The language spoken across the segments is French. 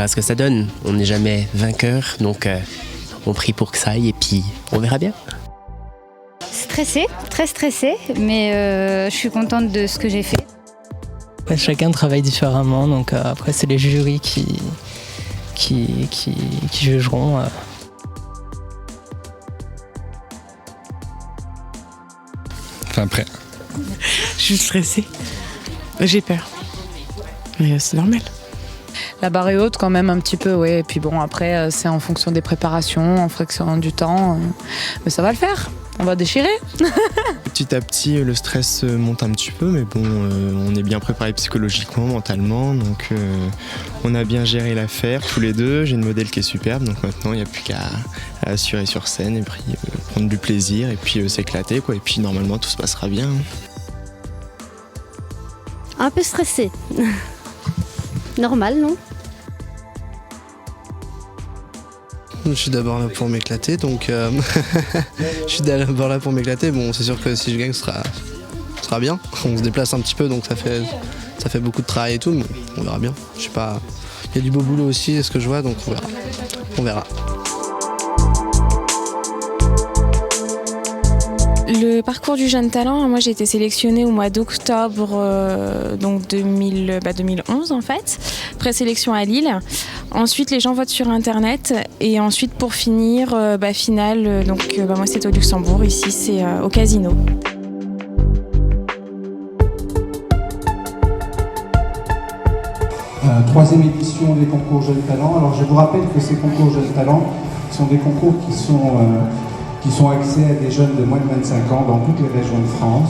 verra ce que ça donne. On n'est jamais vainqueur, donc on prie pour que ça aille et puis on verra bien. Stressée, très stressée, mais je suis contente de ce que j'ai fait. Chacun travaille différemment, donc après c'est les jurys qui jugeront. Enfin, prêt. Je suis stressée. J'ai peur. Mais c'est normal. La barre est haute quand même un petit peu, oui. Et puis bon, après, c'est en fonction des préparations, en fonction du temps. Mais ça va le faire. On va déchirer. Petit à petit, le stress monte un petit peu, mais bon, on est bien préparé psychologiquement, mentalement, donc on a bien géré l'affaire tous les deux. J'ai une modèle qui est superbe, donc maintenant il n'y a plus qu'à assurer sur scène et puis prendre du plaisir et puis s'éclater, quoi. Et puis normalement tout se passera bien. Un peu stressée. Normal, non? Je suis d'abord là pour m'éclater, donc je suis d'abord là pour m'éclater. Bon, c'est sûr que si je gagne, ce sera bien. On se déplace un petit peu, donc ça fait beaucoup de travail et tout, mais on verra bien. Je sais pas. Il y a du beau boulot aussi, ce que je vois, donc on verra. On verra. Le parcours du jeune talent, moi j'ai été sélectionnée au mois d'octobre donc 2011 en fait, présélection à Lille. Ensuite les gens votent sur internet et ensuite pour finir, finale, donc moi c'était au Luxembourg, ici c'est au Casino. Troisième édition des concours Jeunes Talents. Alors je vous rappelle que ces concours Jeunes Talents sont des concours qui sont accès à des jeunes de moins de 25 ans dans toutes les régions de France.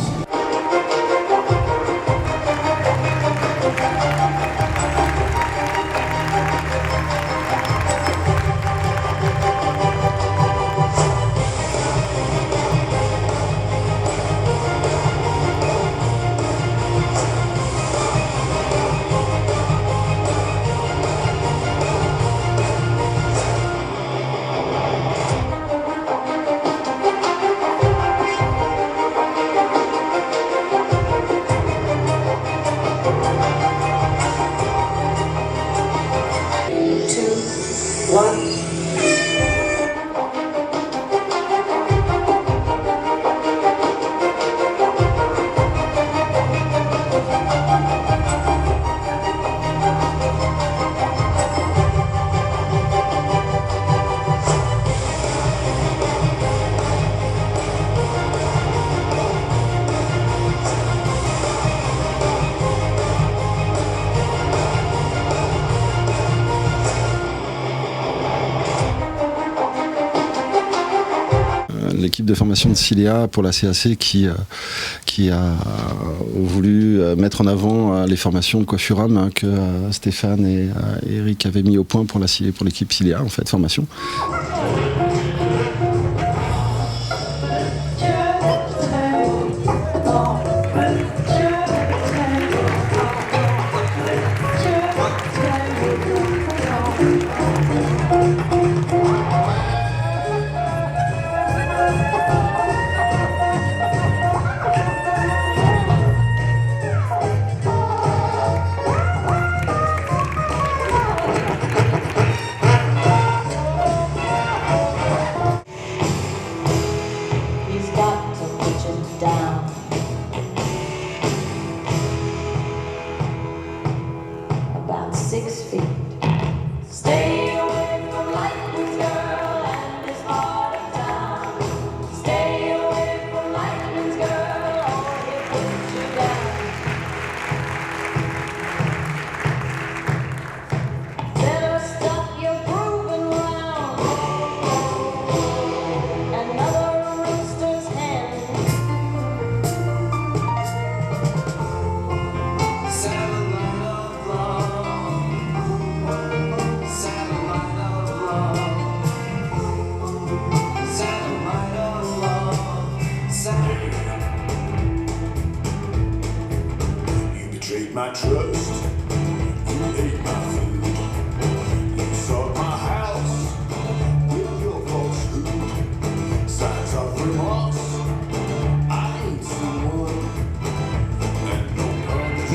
L'équipe de formation de Cilia pour la CAC qui a voulu mettre en avant les formations de Coiffuram que Stéphane et Eric avaient mis au point pour l'équipe Cilia en fait, formation.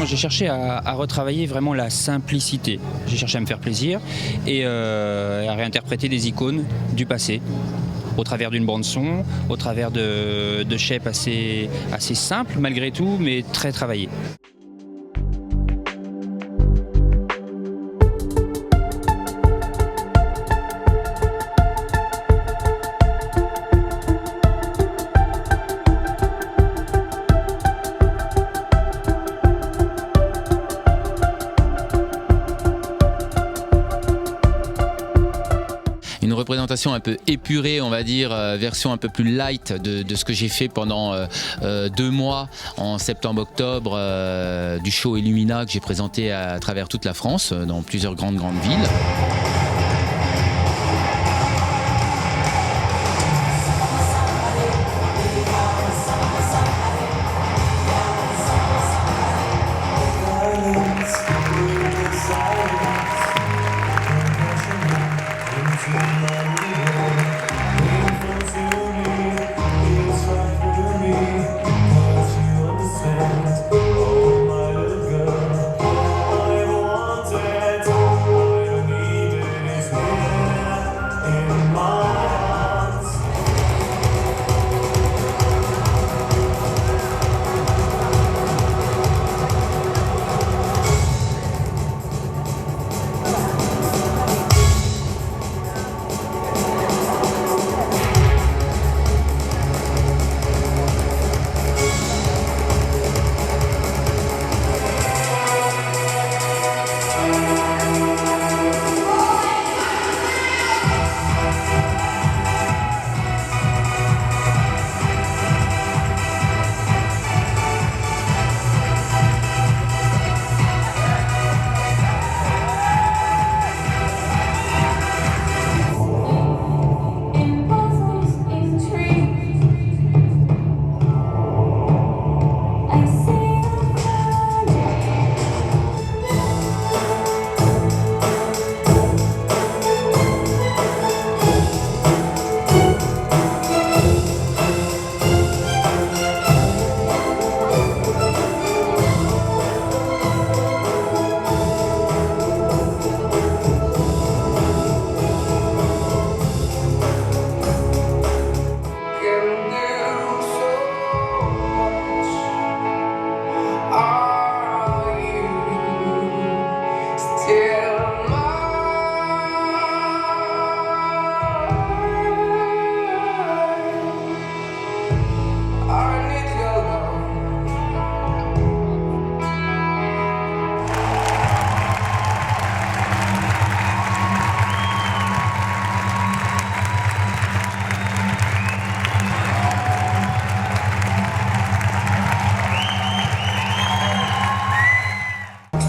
moi j'ai cherché à retravailler vraiment la simplicité. J'ai cherché à me faire plaisir et à réinterpréter des icônes du passé au travers d'une bande-son, au travers de shapes assez simples malgré tout, mais très travaillés. Une représentation un peu épurée, on va dire, version un peu plus light de ce que j'ai fait pendant 2 mois en septembre-octobre du show Illumina que j'ai présenté à travers toute la France, dans plusieurs grandes villes.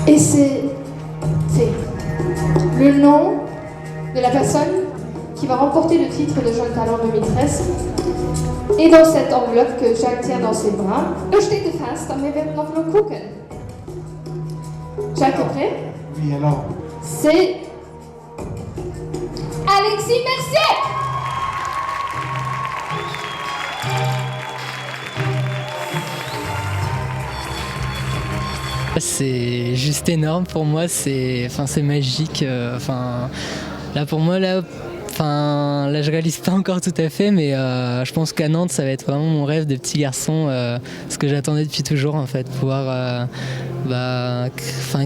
Et c'est le nom de la personne qui va remporter le titre de Jeune Talent 2013. Et dans cette enveloppe que Jacques tient dans ses bras, da steht es fest, aber wir werden noch mal gucken. Jacques est prêt? Oui, alors. C'est Alexis Mercier! C'est juste énorme pour moi, c'est magique. Là pour moi, là je réalise pas encore tout à fait, mais je pense qu'à Nantes ça va être vraiment mon rêve de petit garçon, ce que j'attendais depuis toujours en fait, pouvoir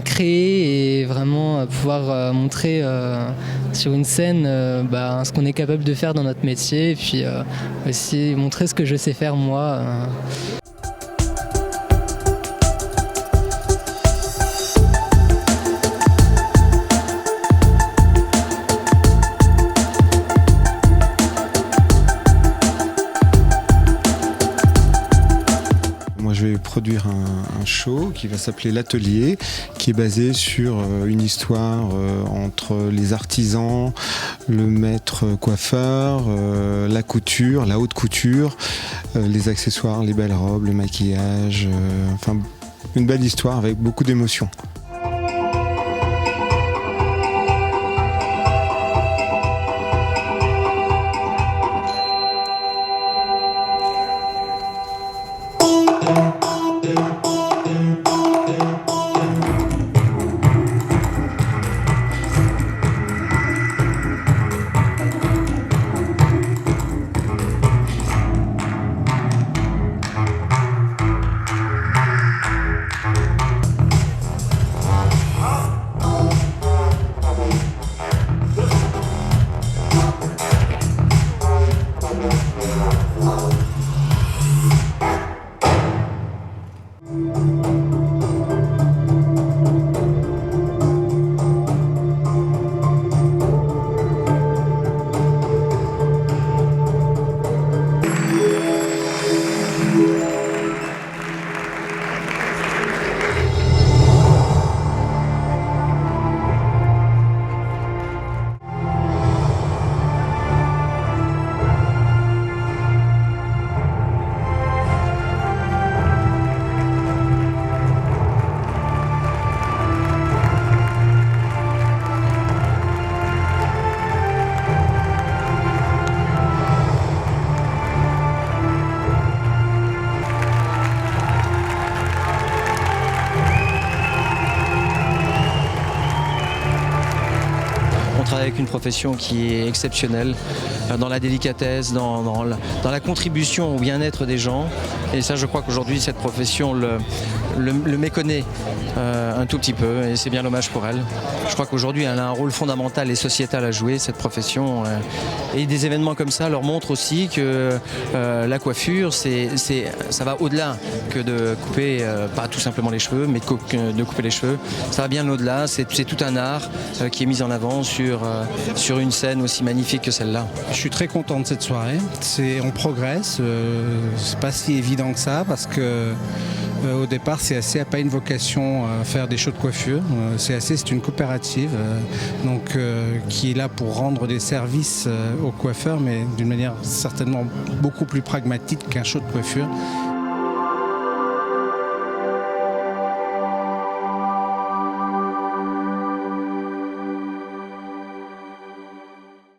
créer et vraiment pouvoir montrer sur une scène ce qu'on est capable de faire dans notre métier, et puis aussi montrer ce que je sais faire moi. Je vais produire un show qui va s'appeler l'Atelier, qui est basé sur une histoire entre les artisans, le maître coiffeur, la couture, la haute couture, les accessoires, les belles robes, le maquillage, une belle histoire avec beaucoup d'émotions. une profession qui est exceptionnelle dans la délicatesse, dans la contribution au bien-être des gens. Et ça, je crois qu'aujourd'hui, cette profession le méconnaît un tout petit peu, et c'est bien dommage pour elle. Je crois qu'aujourd'hui, elle a un rôle fondamental et sociétal à jouer, cette profession. Et des événements comme ça leur montrent aussi que la coiffure, ça va au-delà que de couper, pas tout simplement les cheveux, mais de couper les cheveux. Ça va bien au-delà, c'est tout un art qui est mis en avant sur une scène aussi magnifique que celle-là. Je suis très content de cette soirée. On progresse, c'est pas si évident que ça parce que au départ, CAC n'a pas une vocation à faire des shows de coiffure. CAC, c'est une coopérative qui est là pour rendre des services aux coiffeurs, mais d'une manière certainement beaucoup plus pragmatique qu'un show de coiffure.